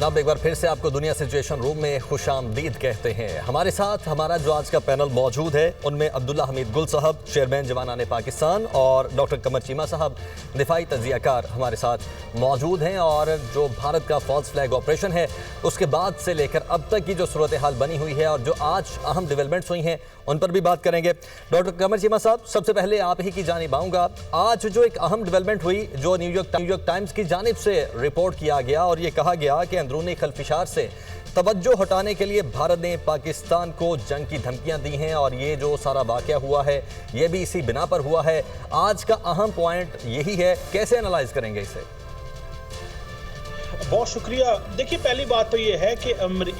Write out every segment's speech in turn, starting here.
जनाब एक बार फिर से आपको दुनिया सिचुएशन रूम में खुशामदीद कहते हैं। हमारे साथ हमारा जो आज का पैनल मौजूद है उनमें अब्दुल्ला हमीद गुल साहब, चेयरमैन जवानाने पाकिस्तान, और डॉक्टर कमर चीमा साहब, दिफाई तजियाकार हमारे साथ मौजूद हैं। और जो भारत का फॉल्स फ्लैग ऑपरेशन है उसके बाद से लेकर अब तक की जो सूरत हाल बनी हुई है और जो आज अहम डेवलपमेंट्स हुई हैं उन पर भी बात करेंगे। डॉक्टर कमर चीमा साहब, सबसे पहले आप ही की जानिब आऊँगा। आज जो एक अहम डेवलपमेंट हुई जो न्यूयॉर्क टाइम्स की जानिब से रिपोर्ट किया गया और ये कहा गया कि अंदरूनी खलफिशार से तवज्जो हटाने के लिए भारत ने पाकिस्तान को जंग की धमकियां दी हैं और ये जो सारा वाक़या हुआ है ये भी इसी बिना पर हुआ है। आज का अहम पॉइंट यही है, कैसे एनालाइज करेंगे इसे? बहुत शुक्रिया। देखिए, पहली बात तो ये है कि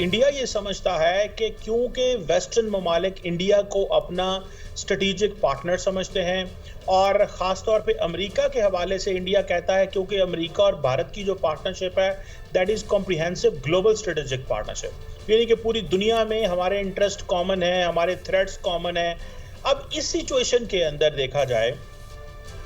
इंडिया ये समझता है कि क्योंकि वेस्टर्न ममालिक इंडिया को अपना स्ट्रेटेजिक पार्टनर समझते हैं और ख़ास तौर पे अमेरिका के हवाले से इंडिया कहता है क्योंकि अमेरिका और भारत की जो पार्टनरशिप है that is comprehensive global strategic partnership, यानी कि पूरी दुनिया में हमारे इंटरेस्ट कॉमन है, हमारे थ्रेट्स कॉमन है। अब इस सिचुएशन के अंदर देखा जाए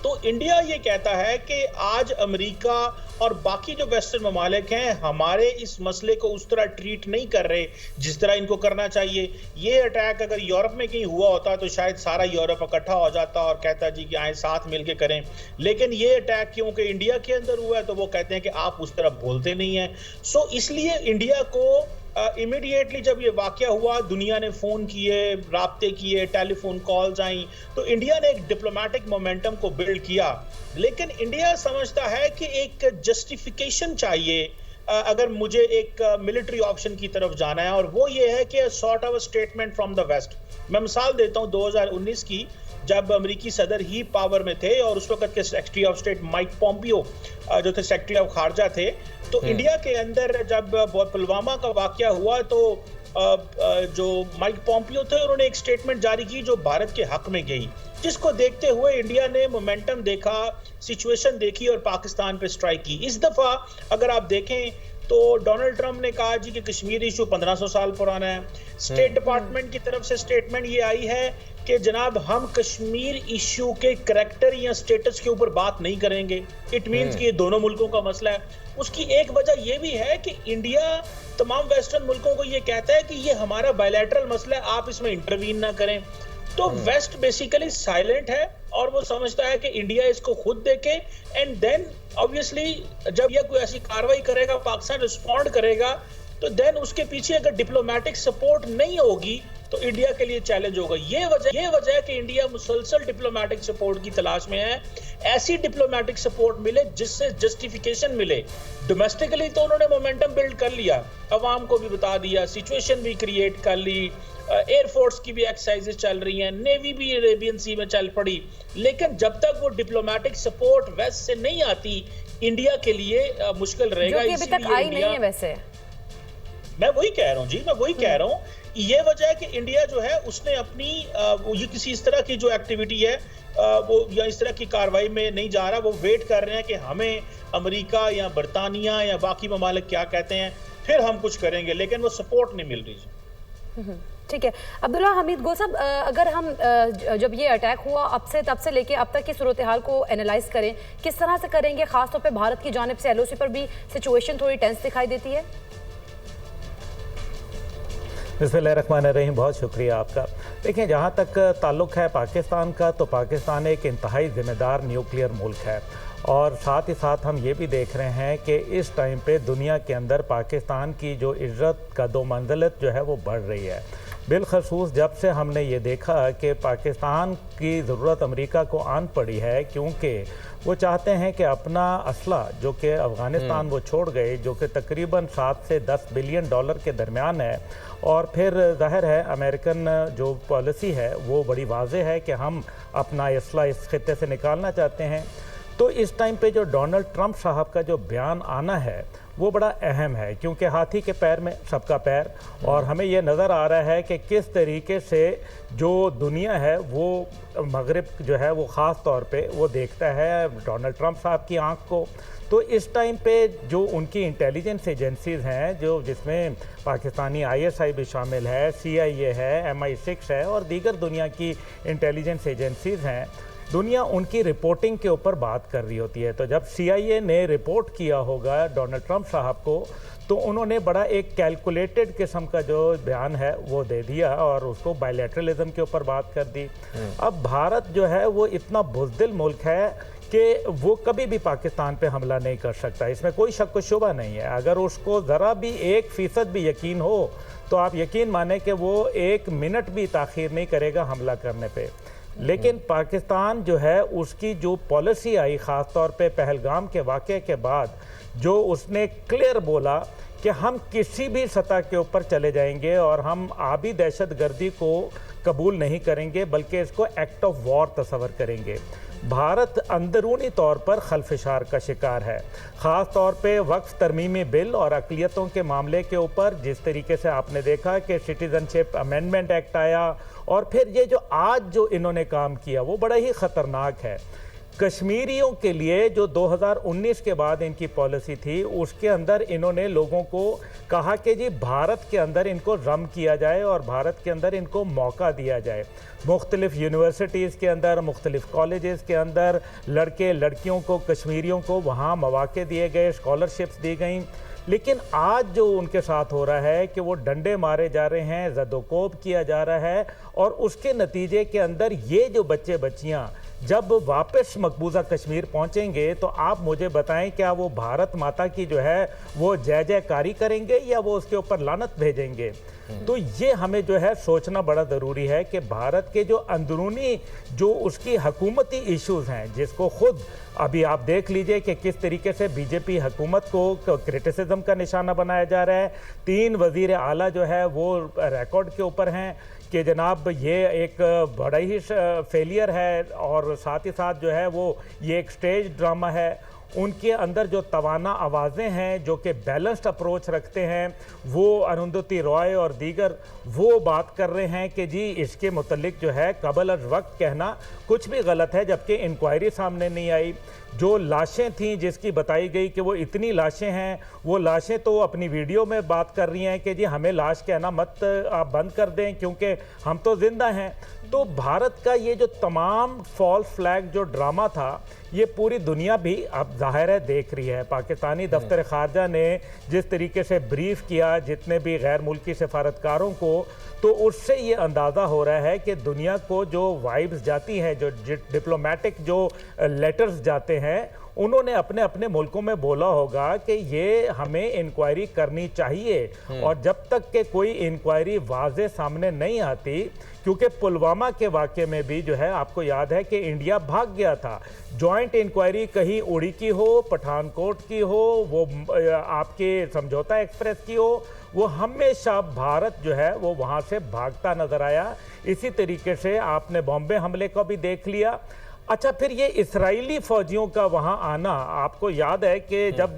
तो इंडिया ये कहता है कि आज अमेरिका और बाकी जो वेस्टर्न ममालिक हैं हमारे इस मसले को उस तरह ट्रीट नहीं कर रहे जिस तरह इनको करना चाहिए। ये अटैक अगर यूरोप में कहीं हुआ होता तो शायद सारा यूरोप इकट्ठा हो जाता और कहता जी कि आए साथ मिलके करें, लेकिन ये अटैक क्योंकि इंडिया के अंदर हुआ है तो वो कहते हैं कि आप उस तरह बोलते नहीं हैं। सो इसलिए इंडिया को इमीडिएटली जब ये वाकया हुआ दुनिया ने फ़ोन किए, राब्ते किए, टेलीफोन कॉल्स आई, तो इंडिया ने एक डिप्लोमेटिक मोमेंटम को बिल्ड किया। लेकिन इंडिया समझता है कि एक जस्टिफिकेशन चाहिए अगर मुझे एक मिलिट्री ऑप्शन की तरफ जाना है, और वो ये है कि sort of statement from the West. मैं मिसाल देता हूँ 2019 की, जब अमेरिकी सदर ही पावर में थे और उस वक्त के secretary of state Mike Pompeo जो थे सेक्रेटरी ऑफ खारजा थे, तो इंडिया के अंदर जब पुलवामा का वाकया हुआ तो जो माइक पॉम्पियो थे उन्होंने एक स्टेटमेंट जारी की जो भारत के हक में गई, जिसको देखते हुए इंडिया ने मोमेंटम देखा, सिचुएशन देखी और पाकिस्तान पे स्ट्राइक की। इस दफा अगर आप देखें तो डोनाल्ड ट्रंप ने कहा जी कि कश्मीर इशू 1500 साल पुराना है। स्टेट डिपार्टमेंट की तरफ से स्टेटमेंट ये आई है कि जनाब हम कश्मीर इशू के करैक्टर या स्टेटस के ऊपर बात नहीं करेंगे। इट मींस कि ये दोनों मुल्कों का मसला है। उसकी एक वजह ये भी है कि इंडिया तमाम वेस्टर्न मुल्कों को ये कहता है कि ये हमारा बायलैटरल मसला है, आप इसमें इंटरवीन ना करें। तो वेस्ट बेसिकली साइलेंट है और वो समझता है कि इंडिया इसको खुद देखे, एंड देन ऑब्वियसली जब यह कोई ऐसी कार्रवाई करेगा, पाकिस्तान रिस्पॉन्ड करेगा, तो देन उसके पीछे अगर डिप्लोमेटिक सपोर्ट नहीं होगी तो इंडिया के लिए चैलेंज होगा। ये वजह है कि इंडिया मुसलसल डिप्लोमेटिक सपोर्ट की तलाश में है। ऐसी डिप्लोमेटिक सपोर्ट मिले जिससे जस्टिफिकेशन मिले। डोमेस्टिकली तो उन्होंने मोमेंटम बिल्ड कर लिया, अवाम को भी बता दिया, सिचुएशन भी क्रिएट कर ली, एयरफोर्स की भी एक्सरसाइजेस चल रही हैं, नेवी भी अरेबियन सी में चल पड़ी, लेकिन जब तक वो डिप्लोमेटिक सपोर्ट वेस्ट से नहीं आती इंडिया के लिए मुश्किल रहेगा। जो कि अभी तक आई नहीं है। वैसे मैं वही कह रहा हूँ जी, मैं वही कह रहा हूँ। ये वजह है कि इंडिया जो है उसने अपनी ये किसी इस तरह की जो एक्टिविटी है वो या इस तरह की कार्रवाई में नहीं जा रहा। वो वेट कर रहे हैं कि हमें अमेरिका या बरतानिया या बाकी ममालिक क्या कहते हैं, फिर हम कुछ करेंगे, लेकिन वो सपोर्ट नहीं मिल रही। ठीक है अब्दुल्ला हमीद गुल साहब, अगर हम जब ये अटैक हुआ तब से लेके अब तक की सूरत हाल को एनालाइज करें, किस तरह से करेंगे? खासतौर पे भारत की जानिब से LOC पर भी सिचुएशन थोड़ी टेंस दिखाई देती है। बिस्मिल्लाहिर्रहमानिर्रहीम, बहुत शुक्रिया आपका। देखिए, जहाँ तक ताल्लुक़ है पाकिस्तान का, तो पाकिस्तान एक इंतहाई ज़िम्मेदार न्यूक्लियर मुल्क है और साथ ही साथ हम ये भी देख रहे हैं कि इस टाइम पे दुनिया के अंदर पाकिस्तान की जो इज़्ज़त कदो मंजिलत जो है वो बढ़ रही है। बिलखसूस जब से हमने ये देखा कि पाकिस्तान की ज़रूरत अमेरिका को आन पड़ी है, क्योंकि वो चाहते हैं कि अपना असला जो कि अफ़गानिस्तान वो छोड़ गए, जो कि तकरीबन 7 से 10 बिलियन डॉलर के दरमियान है, और फिर ज़ाहिर है अमेरिकन जो पॉलिसी है वो बड़ी वाज़ेह है कि हम अपना असला इस खित्ते से निकालना चाहते हैं। तो इस टाइम पे जो डोनाल्ड ट्रंप साहब का जो बयान आना है वो बड़ा अहम है, क्योंकि हाथी के पैर में सबका पैर, और हमें ये नज़र आ रहा है कि किस तरीके से जो दुनिया है वो मगरिब जो है वो ख़ास तौर पे वो देखता है डोनाल्ड ट्रंप साहब की आंख को। तो इस टाइम पे जो उनकी इंटेलिजेंस एजेंसीज़ हैं, जो जिसमें पाकिस्तानी ISI भी शामिल है, CIA है, MI6 है और दीगर दुनिया की इंटेलिजेंस एजेंसीज़ हैं, दुनिया उनकी रिपोर्टिंग के ऊपर बात कर रही होती है। तो जब CIA ने रिपोर्ट किया होगा डोनाल्ड ट्रंप साहब को, तो उन्होंने बड़ा एक कैलकुलेटेड किस्म का जो बयान है वो दे दिया और उसको बायलैटरलिज्म के ऊपर बात कर दी। अब भारत जो है वो इतना बुज़दिल मुल्क है कि वो कभी भी पाकिस्तान पे हमला नहीं कर सकता, इसमें कोई शक व शुबा नहीं है। अगर उसको ज़रा भी 1% भी यकीन हो तो आप यकीन माने कि वो 1 मिनट भी ताख़ीर नहीं करेगा हमला करने पे। लेकिन पाकिस्तान जो है उसकी जो पॉलिसी आई ख़ास तौर पे पहलगाम के वाक़े के बाद, जो उसने क्लियर बोला कि हम किसी भी सतह के ऊपर चले जाएंगे और हम आबी दहशतगर्दी को कबूल नहीं करेंगे बल्कि इसको एक्ट ऑफ वॉर तस्वर करेंगे। भारत अंदरूनी तौर पर खलफिशार का शिकार है, ख़ास तौर पे वक्फ तरमीमी बिल और अक़लियतों के मामले के ऊपर। जिस तरीके से आपने देखा कि सिटीज़नशिप अमेंडमेंट एक्ट आया और फिर ये जो आज जो इन्होंने काम किया वो बड़ा ही ख़तरनाक है। कश्मीरियों के लिए जो 2019 के बाद इनकी पॉलिसी थी उसके अंदर इन्होंने लोगों को कहा कि जी भारत के अंदर इनको रम किया जाए और भारत के अंदर इनको मौका दिया जाए। मुख्तलिफ़ यूनिवर्सिटीज़ के अंदर, मुख्तलिफ़ कॉलेजेस के अंदर लड़के लड़कियों को, कश्मीरियों को वहाँ मौक़े दिए गए, स्कॉलरशिप्स दी गई। लेकिन आज जो उनके साथ हो रहा है कि वो डंडे मारे जा रहे हैं, ज़दोकोब किया जा रहा है और उसके नतीजे के अंदर ये जो बच्चे बच्चियाँ जब वापस मकबूजा कश्मीर पहुंचेंगे तो आप मुझे बताएं क्या वो भारत माता की जो है वो जय जयकारी करेंगे या वो उसके ऊपर लानत भेजेंगे? तो ये हमें जो है सोचना बड़ा ज़रूरी है कि भारत के जो अंदरूनी जो उसकी हकूमती इश्यूज़ हैं, जिसको ख़ुद अभी आप देख लीजिए कि किस तरीके से बीजेपी हुकूमत को क्रिटिसिज्म का निशाना बनाया जा रहा है। 3 वज़ीर आला जो है वो रिकॉर्ड के ऊपर हैं कि जनाब ये एक बड़ा ही फेलियर है और साथ ही साथ जो है वो ये एक स्टेज ड्रामा है। उनके अंदर जो तवाना आवाज़ें हैं जो कि बैलेंस्ड अप्रोच रखते हैं, वो अरुंधति रॉय और दीगर वो बात कर रहे हैं कि जी इसके मुतल्लिक जो है कबल अज वक्त कहना कुछ भी गलत है, जबकि इंक्वायरी सामने नहीं आई। जो लाशें थीं जिसकी बताई गई कि वो इतनी लाशें हैं, वो लाशें तो अपनी वीडियो में बात कर रही हैं कि जी हमें लाश कहना मत, आप बंद कर दें क्योंकि हम तो जिंदा हैं। तो भारत का ये जो तमाम फॉल्स फ्लैग जो ड्रामा था ये पूरी दुनिया भी अब ज़ाहिर है देख रही है। पाकिस्तानी दफ्तर ख़ारजा ने जिस तरीके से ब्रीफ किया जितने भी गैर मुल्की सफारतकारों को, तो उससे ये अंदाज़ा हो रहा है कि दुनिया को जो वाइब्स जाती हैं, जो डिप्लोमेटिक जो लेटर्स जाते हैं, उन्होंने अपने अपने मुल्कों में बोला होगा कि ये हमें इंक्वायरी करनी चाहिए। और जब तक के कोई इंक्वायरी वाज़े सामने नहीं आती, क्योंकि पुलवामा के वाक़े में भी जो है आपको याद है कि इंडिया भाग गया था। जॉइंट इंक्वायरी कहीं उड़ी की हो, पठानकोट की हो, वो आपके समझौता एक्सप्रेस की हो, वो हमेशा भारत जो है वो वहाँ से भागता नज़र आया। इसी तरीके से आपने बॉम्बे हमले को भी देख लिया। अच्छा, फिर ये इजरायली फ़ौजियों का वहाँ आना, आपको याद है कि जब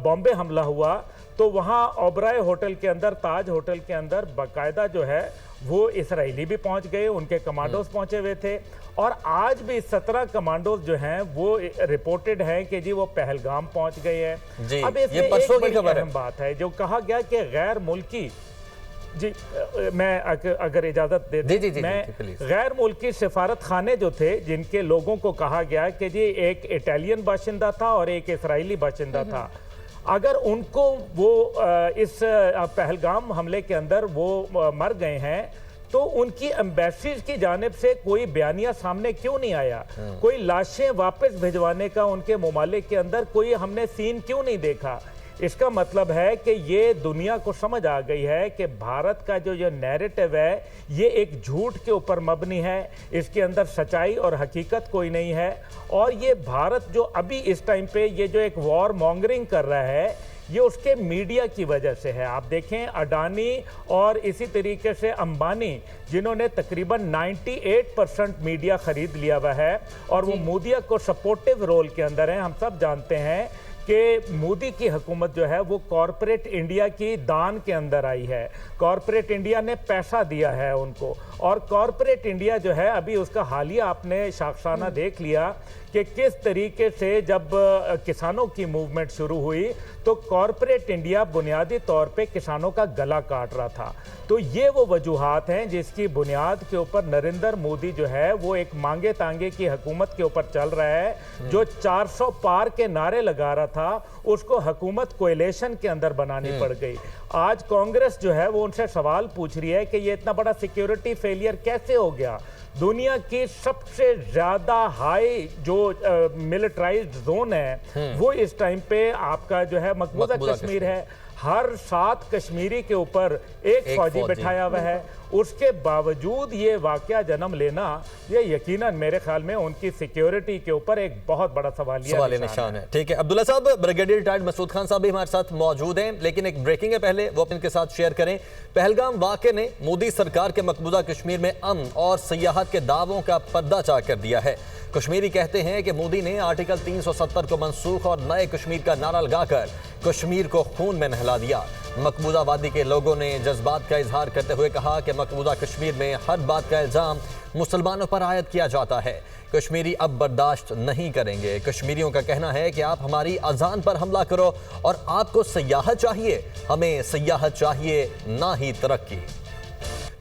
बॉम्बे हमला हुआ तो वहाँ ओबराय होटल के अंदर, ताज होटल के अंदर बाकायदा जो है वो इजरायली भी पहुँच गए, उनके कमांडोज पहुँचे हुए थे। और आज भी 17 कमांडोज जो हैं वो रिपोर्टेड हैं कि जी वो पहलगाम पहुँच गए हैं। अब इसमें एक बड़ी अहम बात है जो कहा गया कि गैर मुल्की, जी मैं अगर इजाज़त दे दें, मैं गैर मुल्की सफारत खाने जो थे जिनके लोगों को कहा गया कि जी एक इटालियन बाशिंदा था और एक इसराइली बाशिंदा था, अगर उनको वो इस पहलगाम हमले के अंदर वो मर गए हैं तो उनकी एम्बेसीज की जानिब से कोई बयानिया सामने क्यों नहीं आया? कोई लाशें वापस भिजवाने का उनके ममालिक के अंदर कोई हमने सीन क्यों नहीं देखा? इसका मतलब है कि ये दुनिया को समझ आ गई है कि भारत का जो ये नैरेटिव है ये एक झूठ के ऊपर मबनी है, इसके अंदर सच्चाई और हकीकत कोई नहीं है। और ये भारत जो अभी इस टाइम पे ये जो एक वॉर मॉन्गरिंग कर रहा है ये उसके मीडिया की वजह से है। आप देखें अडानी और इसी तरीके से अंबानी जिन्होंने तकरीबन 98% मीडिया खरीद लिया हुआ है और वो मोदी को सपोर्टिव रोल के अंदर है। हम सब जानते हैं कि मोदी की हुकूमत जो है वो कॉरपोरेट इंडिया की दान के अंदर आई है, कॉरपोरेट इंडिया ने पैसा दिया है उनको। और कॉरपोरेट इंडिया जो है अभी उसका हालिया आपने शाखसाना देख लिया कि किस तरीके से जब किसानों की मूवमेंट शुरू हुई तो कॉरपोरेट इंडिया बुनियादी तौर पे किसानों का गला काट रहा था। तो तो ये वो वजूहात हैं जिसकी बुनियाद के ऊपर नरेंद्र मोदी जो है वो एक मांगे तांगे की हुकूमत के ऊपर चल रहा है। जो 400 पार के नारे लगा रहा था उसको हुकूमत कोएलिशन के अंदर बनानी पड़ गई। आज कांग्रेस जो है वो उनसे सवाल पूछ रही है कि ये इतना बड़ा सिक्योरिटी फेलियर कैसे हो गया। दुनिया की सबसे ज्यादा हाई जो मिलिटराइज्ड जोन है वो इस टाइम पे आपका जो है मकबूजा कश्मीर है। हर 7 कश्मीरी के ऊपर एक फौजी बिठाया हुआ है। उसके बावजूद ये वाकया जन्म लेना, ये यकीनन मेरे ख्याल में उनकी सिक्योरिटी के ऊपर एक बहुत बड़ा सवालिया निशान है। ठीक है अब्दुल्ला साहब, ब्रिगेडियर रिटायर्ड मसूद खान साहब भी हमारे साथ मौजूद हैं, लेकिन एक ब्रेकिंग है पहले वो इनके साथ शेयर करें। पहलगाम वाक़े ने मोदी सरकार के मकबूजा कश्मीर में अमन और सियाहत के दावों का पर्दाचार कर दिया है। कश्मीरी कहते हैं कि मोदी ने आर्टिकल 370 को मनसूख और नए कश्मीर का नारा लगाकर कश्मीर को खून में नहला दिया। मकबूजा वादी के लोगों ने जज्बात का इजहार करते हुए कहा कि मकबूजा कश्मीर में हर बात का इल्ज़ाम मुसलमानों पर आयद किया जाता है। कश्मीरी अब बर्दाश्त नहीं करेंगे। कश्मीरियों का कहना है कि आप हमारी अजान पर हमला करो और आपको सियाहत चाहिए, हमें सियाहत चाहिए ना ही तरक्की।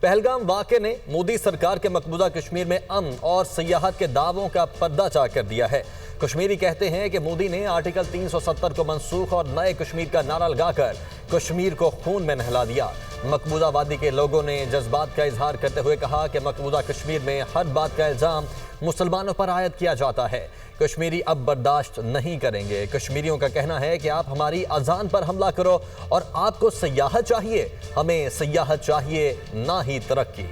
पहलगाम वाक़े ने मोदी सरकार के मकबूजा कश्मीर में अमन और सियाहत के दावों का पर्दाचार कर दिया है। कश्मीरी कहते हैं कि मोदी ने आर्टिकल 370 को मनसूख और नए कश्मीर का नारा लगाकर कश्मीर को खून में नहला दिया। मकबूजा वादी के लोगों ने जज्बात का इजहार करते हुए कहा कि मकबूजा कश्मीर में हर बात का इल्ज़ाम मुसलमानों पर आयद किया जाता है। कश्मीरी अब बर्दाश्त नहीं करेंगे। कश्मीरियों का कहना है कि आप हमारी अजान पर हमला करो और आपको सियाहत चाहिए, हमें सियाहत चाहिए ना ही तरक्की।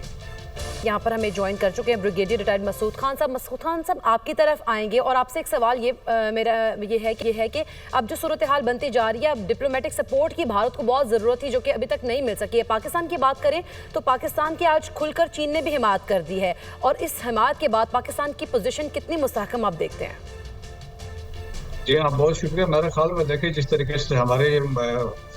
यहाँ पर हमें ज्वाइन कर चुके हैं ब्रिगेडियर रिटायर्ड मसूद खान साहब। मसूद खान साहब आपकी तरफ आएंगे और आपसे एक सवाल मेरा ये है कि अब जो सूरत हाल बनती जा रही है, अब डिप्लोमेटिक सपोर्ट की भारत को बहुत ज़रूरत थी जो कि अभी तक नहीं मिल सकी है। पाकिस्तान की बात करें तो पाकिस्तान की आज खुलकर चीन ने भी हिमायत कर दी है और इस हिमायत के बाद पाकिस्तान की पोजीशन कितनी मुस्तहकम आप देखते हैं? जी हाँ, बहुत शुक्रिया। मेरे ख्याल में देखिए जिस तरीके से हमारे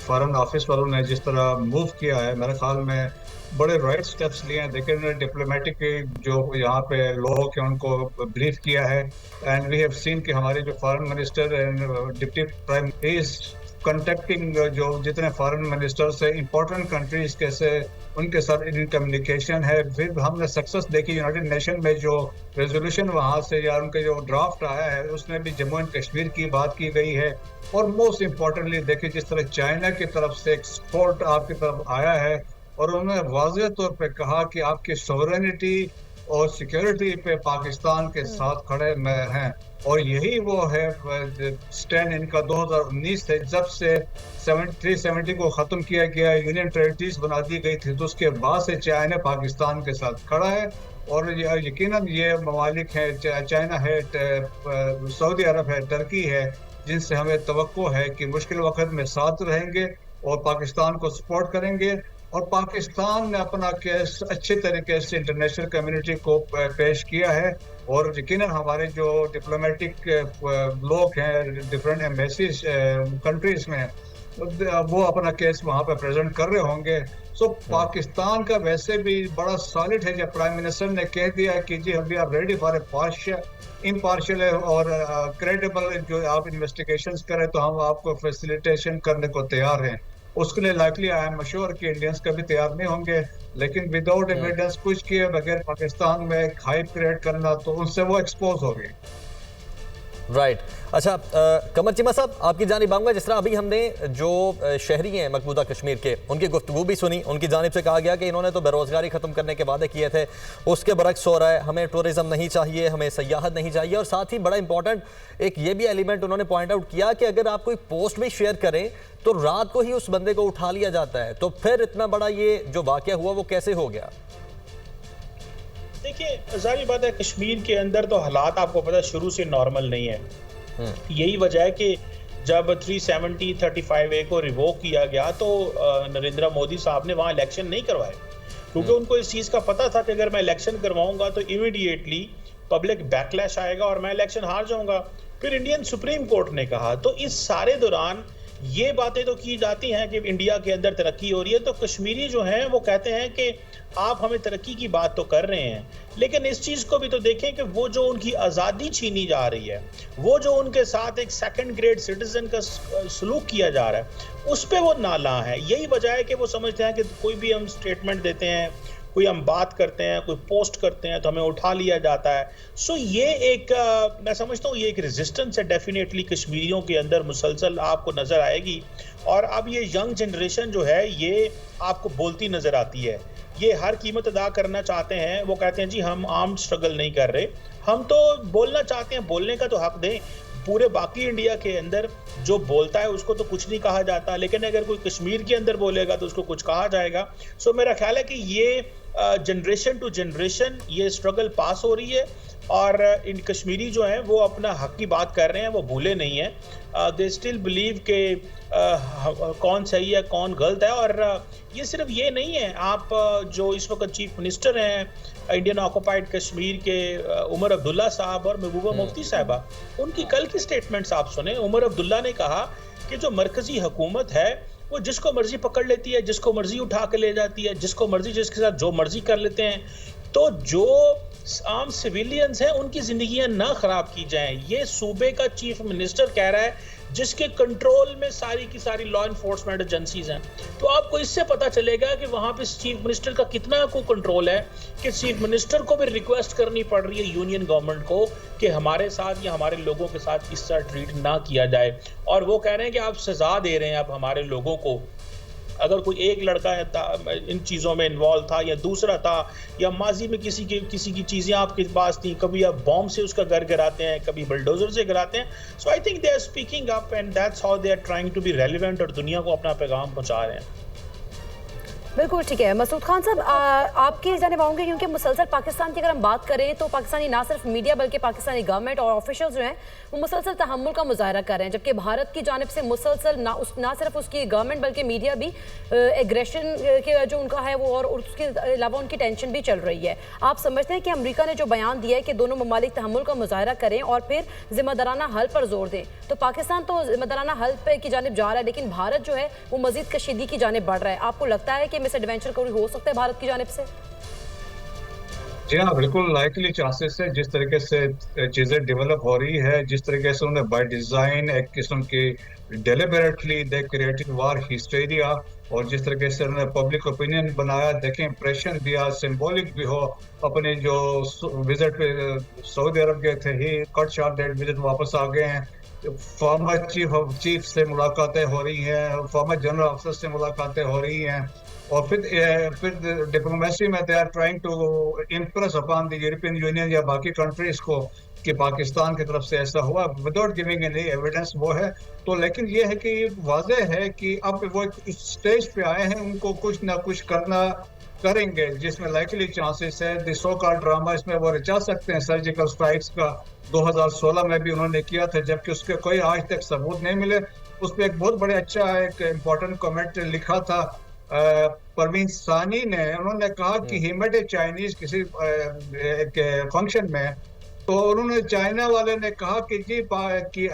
फॉरेन ऑफिस वालों ने जिस तरह मूव किया है, मेरे ख्याल में बड़े राइट स्टेप्स लिए हैं। देखिए उन्होंने डिप्लोमेटिक जो यहाँ पे लोग हैं उनको ब्रीफ किया है एंड वी हैव सीन कि हमारे जो foreign minister and deputy prime is contacting जो जितने फॉरेन मिनिस्टर्स है इंपॉर्टेंट कंट्रीज कैसे उनके साथ इन कम्युनिकेशन है। फिर हमने सक्सेस देखी यूनाइटेड नेशन में जो रेजोल्यूशन वहाँ से या उनका जो ड्राफ्ट आया है उसमें भी जम्मू एंड कश्मीर की बात की गई है। और मोस्ट इम्पॉर्टेंटली देखिए जिस तरह चाइना की तरफ से एक्सपोर्ट आपकी तरफ आया है और उन्होंने वाज़ेह तौर पे कहा कि आपकी सोवरेनिटी और सिक्योरिटी पे पाकिस्तान के साथ खड़े हैं। और यही वो है स्टैंड इनका 2019 से जब से 370 को ख़त्म किया गया, यूनियन टेरिटरीज बना दी गई थी, तो उसके बाद से चाइना पाकिस्तान के साथ खड़ा है। और यकीनन ये ममालिक हैं, चाइना है, सऊदी अरब है, टर्की है, जिनसे हमें तवक्को है कि मुश्किल वक्त में साथ रहेंगे और पाकिस्तान को सपोर्ट करेंगे। और पाकिस्तान ने अपना केस अच्छे तरीके से इंटरनेशनल कम्युनिटी को पेश किया है और यकीनन हमारे जो डिप्लोमेटिक लोग हैं डिफरेंट एम्बेसीज कंट्रीज में वो अपना केस वहाँ पे प्रेजेंट कर रहे होंगे। सो पाकिस्तान का वैसे भी बड़ा सॉलिड है जब प्राइम मिनिस्टर ने कह दिया कि जी हम we are ready for a impartial और क्रेडिबल जो आप इन्वेस्टिगेशंस करें तो हम आपको फैसिलिटेशन करने को तैयार हैं। उसके लिए लाइकली आई एम श्योर कि इंडियंस कभी तैयार नहीं होंगे, लेकिन विदाउट एविडेंस कुछ किए बगैर पाकिस्तान में एक हाइप क्रिएट करना तो उनसे वो एक्सपोज हो गए। राइट अच्छा कमर चीमा साहब आपकी जानिब आऊंगा। जिस तरह अभी हमने जो शहरी हैं मकबूजा कश्मीर के उनकी गुफ्तगू भी सुनी, उनकी जानिब से कहा गया कि इन्होंने तो बेरोजगारी खत्म करने के वादे किए थे, उसके बरक्स हो रहा है, हमें टूरिज्म नहीं चाहिए, हमें सयाहत नहीं चाहिए। और साथ ही बड़ा इंपॉर्टेंट एक ये भी एलिमेंट उन्होंने पॉइंट आउट किया कि अगर आप कोई पोस्ट भी शेयर करें तो रात को ही उस बंदे को उठा लिया जाता है। तो फिर इतना बड़ा ये जो वाकया हुआ वो कैसे हो गया? देखिए जाहिर बात है कश्मीर के अंदर तो हालात आपको पता है शुरू से नॉर्मल नहीं है। यही वजह है कि जब 370-35A को रिवोक किया गया तो नरेंद्र मोदी साहब ने वहाँ इलेक्शन नहीं करवाए, क्योंकि उनको इस चीज़ का पता था कि अगर मैं इलेक्शन करवाऊंगा तो इमीडिएटली पब्लिक बैकलैश आएगा और मैं इलेक्शन हार जाऊंगा। फिर इंडियन सुप्रीम कोर्ट ने कहा, तो इस सारे दौरान ये बातें तो की जाती हैं कि इंडिया के अंदर तरक्की हो रही है, तो कश्मीरी जो हैं वो कहते हैं कि आप हमें तरक्की की बात तो कर रहे हैं, लेकिन इस चीज़ को भी तो देखें कि वो जो उनकी आज़ादी छीनी जा रही है, वो जो उनके साथ एक सेकंड ग्रेड सिटीजन का सलूक किया जा रहा है, उस पर वो नाला है। यही वजह है कि वो समझते हैं कि कोई भी हम स्टेटमेंट देते हैं, कोई हम बात करते हैं, कोई पोस्ट करते हैं तो हमें उठा लिया जाता है। सो ये एक मैं समझता हूँ ये एक रेजिस्टेंस है डेफिनेटली कश्मीरियों के अंदर मुसलसल आपको नज़र आएगी। और अब ये यंग जनरेशन जो है ये आपको बोलती नज़र आती है, ये हर कीमत अदा करना चाहते हैं। वो कहते हैं जी हम आर्म्ड स्ट्रगल नहीं कर रहे, हम तो बोलना चाहते हैं, बोलने का तो हक दें। पूरे बाकी इंडिया के अंदर जो बोलता है उसको तो कुछ नहीं कहा जाता, लेकिन अगर कोई कश्मीर के अंदर बोलेगा तो उसको कुछ कहा जाएगा। सो मेरा ख्याल है कि ये जनरेशन टू जनरेशन ये स्ट्रगल पास हो रही है और इन कश्मीरी जो हैं वो अपना हक की बात कर रहे हैं, वो भूले नहीं हैं। दे स्टिल बिलीव के कौन सही है कौन गलत है। और ये सिर्फ ये नहीं है, आप जो इस वक्त चीफ मिनिस्टर हैं इंडियन ऑक्युपाइड कश्मीर के उमर अब्दुल्ला साहब और महबूबा मुफ्ती साहिबा, उनकी कल की स्टेटमेंट्स आप सुने। उमर अब्दुल्ला ने कहा कि जो मरकजी हुकूमत है वो जिसको मर्जी पकड़ लेती है, जिसको मर्जी उठा के ले जाती है, जिसको मर्जी जिसके साथ जो मर्जी कर लेते हैं, तो जो आम सिविलियंस हैं उनकी जिंदगियां ना खराब की जाएं। ये सूबे का चीफ मिनिस्टर कह रहा है जिसके कंट्रोल में सारी की सारी लॉ इन्फोर्समेंट एजेंसीज हैं। तो आपको इससे पता चलेगा कि वहां पे चीफ मिनिस्टर का कितना को कंट्रोल है कि चीफ मिनिस्टर को भी रिक्वेस्ट करनी पड़ रही है यूनियन गवर्नमेंट को कि हमारे साथ या हमारे लोगों के साथ इस तरह ट्रीट ना किया जाए। और वो कह रहे हैं कि आप सजा दे रहे हैं आप हमारे लोगों को। अगर कोई एक लड़का इन चीज़ों में इन्वॉल्व था या दूसरा था या माजी में किसी की चीज़ें आपके पास थी, कभी आप बॉम्ब से उसका घर गिराते हैं, कभी बुलडोजर से गिराते हैं। So I think they are speaking up and that's how they are trying to be relevant और दुनिया को अपना पैगाम पहुंचा रहे हैं। बिल्कुल ठीक है मसूद खान साहब, आपके जाने पाऊंगे क्योंकि मुसलसल पाकिस्तान की अगर हम बात करें तो पाकिस्तानी ना सिर्फ मीडिया बल्कि पाकिस्तानी गवर्नमेंट और ऑफिशियल्स जो हैं वो मुसलसल तहम्मुल का मुजाहरा कर रहे हैं, जबकि भारत की जानिब से मुसलसल ना सिर्फ उसकी गवर्नमेंट बल्कि मीडिया भी एग्रेशन के जो उनका है वो और उसके अलावा उनकी टेंशन भी चल रही है। आप समझते हैं कि अमेरिका ने जो बयान दिया है कि दोनों ममालिक तहम्मुल का मुजाहरा करें और फिर जिम्मेदाराना हल पर जोर दें, तो पाकिस्तान तो जिम्मेदाराना हल पे की जानिब जा रहा है लेकिन भारत जो है वो मजीद कशीदगी की जानिब बढ़ रहा है। आपको लगता है कि मिस एडवेंचर कोई हो सकता है भारत की जानिब से? जी हाँ, बिल्कुल लाइकली चांसेस है। जिस तरीके से चीज़ें डेवलप हो रही है, जिस तरीके से उन्होंने बाय डिज़ाइन एक किस्म की deliberately they created war hysteria, और जिस तरीके से उन्होंने पब्लिक ओपिनियन बनाया, देखें इंप्रेशन दिया, सिंबॉलिक भी हो। अपने जो विजिट पे सऊदी अरब गए थे ही कट शॉर्ट डेट विजिट वापस आ गए हैं। फॉर्मर चीफ से मुलाकातें हो रही हैं, फॉर्मर जनरल अफसर से मुलाकातें हो रही हैं, और फिर डिप्लोमेसी में they are trying to impress upon the European Union या बाकी कंट्रीज को कि पाकिस्तान की तरफ से ऐसा हुआ विदाउट गिविंग एनी एविडेंस। वो है तो, लेकिन ये है कि वाज़ेह है कि अब वो एक स्टेज पे आए हैं, उनको कुछ ना कुछ करना करेंगे जिसमें लाइकली चांसेस है द सो कॉल्ड ड्रामा इसमें वो रचा सकते हैं। सर्जिकल स्ट्राइक्स का 2016 में भी उन्होंने किया था, जबकि उसके कोई आज तक सबूत नहीं मिले। उस पर एक बहुत बड़े अच्छा एक इम्पोर्टेंट कमेंट लिखा था परवीन सानी ने। उन्होंने कहा कि ही मेट ए चाइनीज किसी फंक्शन में, तो उन्होंने चाइना वाले ने कहा कि जी कि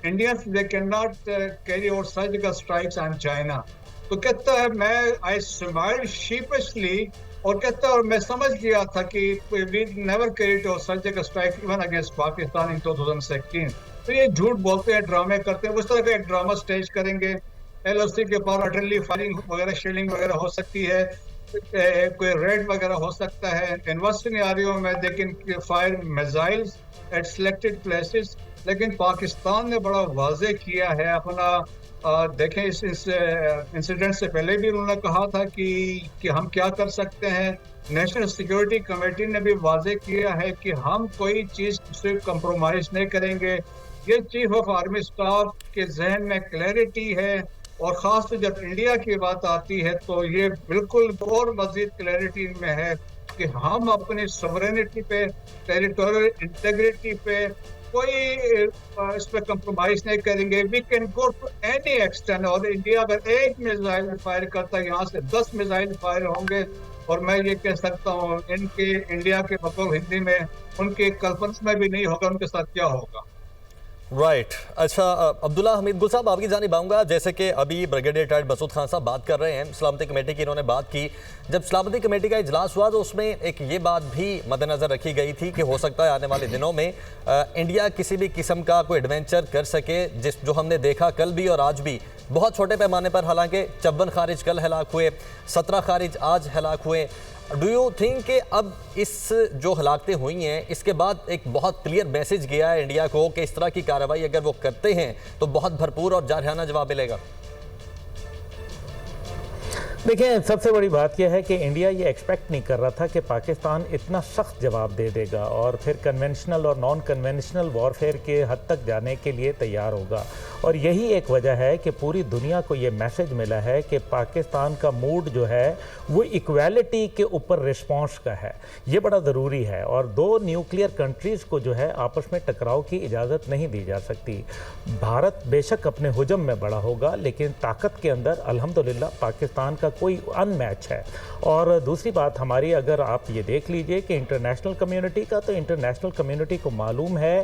Indians they can not carry out surgical strikes on China. तो कहता है मैं आई स्माइल्ड शीपिशली, और कहता है और मैं समझ गया था कि we never carried out surgical strike even against Pakistan in 2016। तो ये झूठ बोलते हैं, ड्रामे करते हैं, उस तरह का एक ड्रामा स्टेज करेंगे। LOC के पार अटरली फायरिंग वगैरह शेलिंग वगैरह हो सकती है, कोई रेड वगैरह हो सकता है। इन्वेस्टिंग आ रही हो में लेकिन fire missiles at selected places. लेकिन पाकिस्तान ने बड़ा वाजे किया है अपना। देखें इस इंसिडेंट से पहले भी उन्होंने कहा था कि हम क्या कर सकते हैं। नेशनल सिक्योरिटी कमेटी ने भी वाजे किया है कि हम कोई चीज़ से कंप्रोमाइज़ नहीं करेंगे। ये चीफ ऑफ आर्मी स्टाफ के जहन में क्लैरिटी है, और ख़ास तो जब इंडिया की बात आती है तो ये बिल्कुल और मज़ीद क्लैरिटी में है कि हम अपनी सॉवरेनिटी पे, टेरिटोरियल इंटीग्रिटी पे कोई इस पर कंप्रोमाइज नहीं करेंगे। We can go to any extent, और इंडिया अगर एक मिसाइल फायर करता है यहाँ से 10 मिसाइल फायर होंगे। और मैं ये कह सकता हूँ इनके इंडिया के मतलब हिंदी में उनके कल्पना में भी नहीं होगा उनके साथ क्या होगा। राइट अच्छा अब्दुल्ला हमीद गुल साहब, आपकी जानिब आऊँगा। जैसे कि अभी ब्रिगेडियर टाइड मसूद खान साहब बात कर रहे हैं, सलामती कमेटी की इन्होंने बात की। जब सलामती कमेटी का इजलास हुआ तो उसमें एक ये बात भी मद्देनज़र रखी गई थी कि हो सकता है आने वाले दिनों में इंडिया किसी भी किस्म का कोई एडवेंचर कर सके, जो हमने देखा कल भी और आज भी बहुत छोटे पैमाने पर। हालांकि 54 खारिज कल हलाक हुए, 17 खारिज आज हलाक हुए। डू यू थिंक कि अब इस जो हलाकतें हुई हैं इसके बाद एक बहुत क्लियर मैसेज गया है इंडिया को कि इस तरह की कार्रवाई अगर वो करते हैं तो बहुत भरपूर और जारहाना जवाब मिलेगा? देखिए, सबसे बड़ी बात यह है कि इंडिया ये एक्सपेक्ट नहीं कर रहा था कि पाकिस्तान इतना सख्त जवाब दे देगा और फिर कन्वेंशनल और नॉन कन्वेंशनल वॉरफेयर के हद तक जाने के लिए तैयार होगा। और यही एक वजह है कि पूरी दुनिया को ये मैसेज मिला है कि पाकिस्तान का मूड जो है वो इक्वालिटी के ऊपर रिस्पॉन्स का है। ये बड़ा ज़रूरी है और दो न्यूक्लियर कंट्रीज़ को जो है आपस में टकराव की इजाज़त नहीं दी जा सकती। भारत बेशक अपने हुजम में बड़ा होगा, लेकिन ताकत के अंदर अल्हम्दुलिल्लाह पाकिस्तान का कोई अनमैच है। और दूसरी बात हमारी, अगर आप ये देख लीजिए कि इंटरनेशनल कम्युनिटी का, तो इंटरनेशनल कम्युनिटी को मालूम है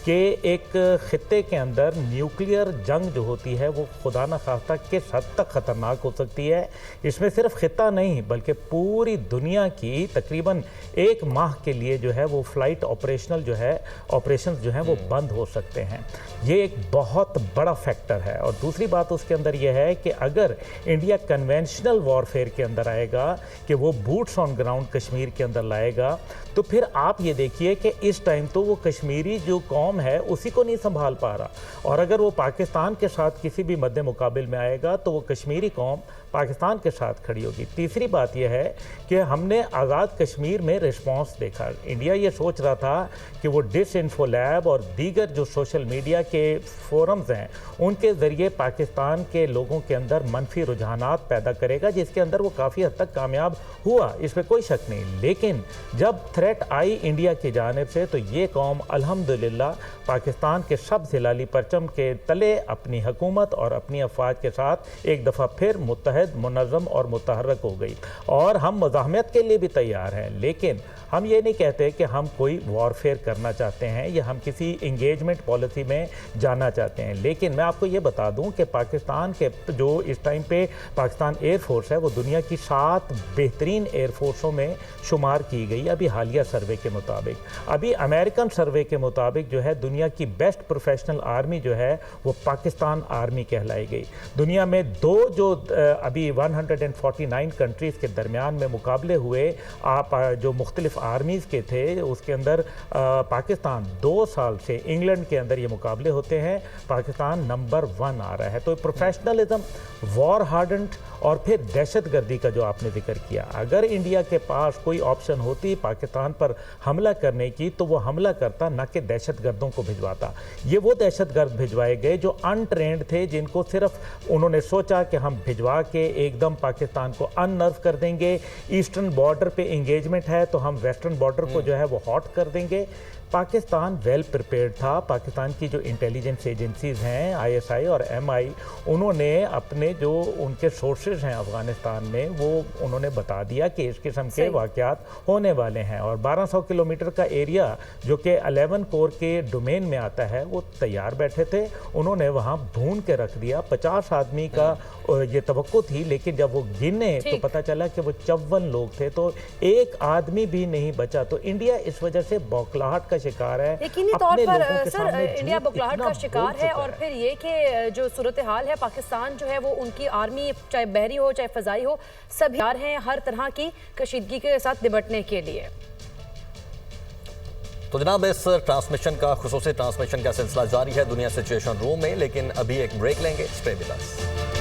कि एक ख़ित्ते के अंदर न्यूक्लियर जंग जो होती है वो खुदा न खास्ता किस हद तक ख़तरनाक हो सकती है। इसमें सिर्फ ख़ित्ता नहीं बल्कि पूरी दुनिया की तकरीबन 1 माह के लिए जो है वो फ्लाइट ऑपरेशनल जो है ऑपरेशंस जो हैं वो बंद हो सकते हैं। ये एक बहुत बड़ा फैक्टर है। और दूसरी बात उसके अंदर यह है कि अगर इंडिया कन्वेंशनल वॉरफेयर के अंदर आएगा, कि वो बूट्स ऑन ग्राउंड कश्मीर के अंदर लाएगा, तो फिर आप ये देखिए कि इस टाइम तो वो कश्मीरी जो कौम है उसी को नहीं संभाल पा रहा, और अगर वो पाकिस्तान के साथ किसी भी मद्दे मुकाबिल में आएगा तो वो कश्मीरी कौम पाकिस्तान के साथ खड़ी होगी। तीसरी बात यह है कि हमने आज़ाद कश्मीर में रिस्पांस देखा। इंडिया ये सोच रहा था कि वो डिसइंफो लैब और दीगर जो सोशल मीडिया के फोरम्स हैं उनके ज़रिए पाकिस्तान के लोगों के अंदर मनफी रुझानात पैदा करेगा, जिसके अंदर वो काफ़ी हद तक कामयाब हुआ, इसमें कोई शक नहीं। लेकिन जब थ्रेट आई इंडिया की जानिब से तो ये कौम अल्हम्दुलिल्लाह पाकिस्तान के सब हिलाली परचम के तले अपनी हुकूमत और अपनी अफवाज के साथ एक दफ़ा फिर मुत्तहद, मुनज़्ज़म और मुतहर्रक हो गई। और हम मुज़ाहमत के लिए भी तैयार हैं, लेकिन हम ये नहीं कहते कि हम कोई वॉरफेयर करना चाहते हैं या हम किसी इंगेजमेंट पॉलिसी में जाना चाहते हैं। लेकिन मैं आपको ये बता दूं कि पाकिस्तान के जो इस टाइम पे पाकिस्तान एयरफोर्स है वो दुनिया की 7 बेहतरीन एयरफोर्सों में शुमार की गई अभी हालिया सर्वे के मुताबिक। अभी अमेरिकन सर्वे के मुताबिक जो है दुनिया की बेस्ट प्रोफेशनल आर्मी जो है वो पाकिस्तान आर्मी कहलाई गई। दुनिया में दो जो अभी 149 कंट्रीज़ के दरमियान में मुकाबले हुए आप जो मुख्तलिफ आर्मीज़ के थे, उसके अंदर पाकिस्तान 2 साल से इंग्लैंड के अंदर ये मुकाबले होते हैं, पाकिस्तान नंबर 1 आ रहा है। तो प्रोफेशनलिज्म, वॉर हार्डेंड और फिर दहशतगर्दी का जो आपने जिक्र किया, अगर इंडिया के पास कोई ऑप्शन होती पाकिस्तान पर हमला करने की तो वो हमला करता, ना कि दहशतगर्दों को भिजवाता। ये वो दहशतगर्द भिजवाए गए जो अनट्रेंड थे, जिनको सिर्फ उन्होंने सोचा कि हम भिजवा के एकदम पाकिस्तान को अननर्व कर देंगे, ईस्टर्न बॉर्डर पे इंगेजमेंट है तो हम वेस्टर्न बॉर्डर को जो है वो हॉट कर देंगे। पाकिस्तान वेल प्रिपेयर्ड था। पाकिस्तान की जो इंटेलिजेंस एजेंसीज़ हैं ISI और MI, उन्होंने अपने जो उनके सोर्सेज हैं अफ़गानिस्तान में वो उन्होंने बता दिया कि इस किस्म के वाक़यात होने वाले हैं। और 1200 किलोमीटर का एरिया जो कि 11 कोर के डोमेन में आता है वो तैयार बैठे थे, उन्होंने वहाँ ढूंढ के रख दिया। 50 आदमी का ये तवक्को थी, लेकिन जब वो गिने तो पता चला कि वो 54 लोग थे, तो एक आदमी भी नहीं बचा। तो इंडिया इस वजह से बौखलाहट का शिकार है। यकीनी तौर पर सर इंडिया बौखलाहट का शिकार है। और फिर ये कि जो सूरत हाल है, पाकिस्तान जो है वो उनकी आर्मी चाहे बहरी हो चाहे फ़ज़ाई हो, सब तैयार हैं हर तरह की कशीदगी के साथ निपटने के लिए। तो जनाब, इस ट्रांसमिशन का खुसूसी ट्रांसमिशन का सिलसिला जारी है दुनिया सिचुएशन रूम में, लेकिन अभी एक ब्रेक लेंगे। Stay with us.